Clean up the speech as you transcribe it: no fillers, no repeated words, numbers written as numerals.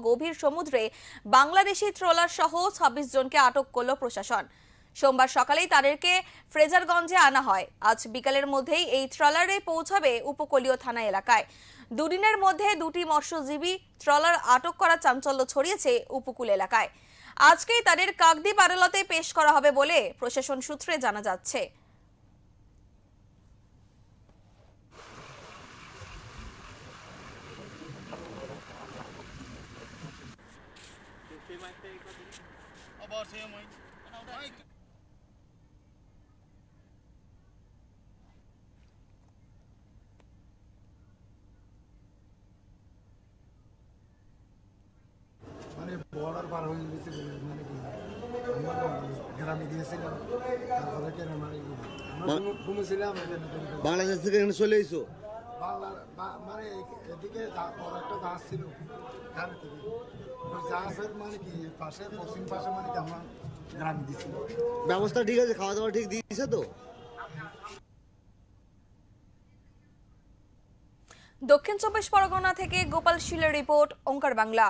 গভীর সমুদ্রে বাংলাদেশি ট্রলার সহ ২৬ জনকে আটক করল প্রশাসন। সোমবার সকালেই তাদেরকে ফ্রেজারগঞ্জে আনা হয়। আজ বিকালের মধ্যেই এই ট্রলারে পৌঁছাবে উপকূলীয় থানা এলাকায়। দুদিনের মধ্যে দুটি মৎস্যজীবী ট্রলার আটক করা চাঞ্চল্য ছড়িয়েছে উপকূল এলাকায়। আজকেই তাদের কাকদ্বীপ আদালতে পেশ করা হবে বলে প্রশাসন সূত্রে জানা যাচ্ছে। মানে বর্ডার পার হয়ে গেছে মানে কি আমরা গ্রামে গিয়েছিলাম, তারপরে কেন মানে আমরা ঘুমেছিলাম বাংলাদেশ থেকে এখানে চলে এসো। বাংলা মানে এদিকে বড় একটা জাহাজ ছিল, এখান থেকে ওই জাহাজের মানে কি পাশে পশ্চিম পাশে মানে কি আমরা গ্রামে দিয়েছিল। ব্যবস্থা ঠিক আছে, খাওয়া দাওয়া ঠিক দিয়েছে তো? দক্ষিণ ২৪ পরগনা থেকে গোপাল শীলের রিপোর্ট, ওঙ্কার বাংলা।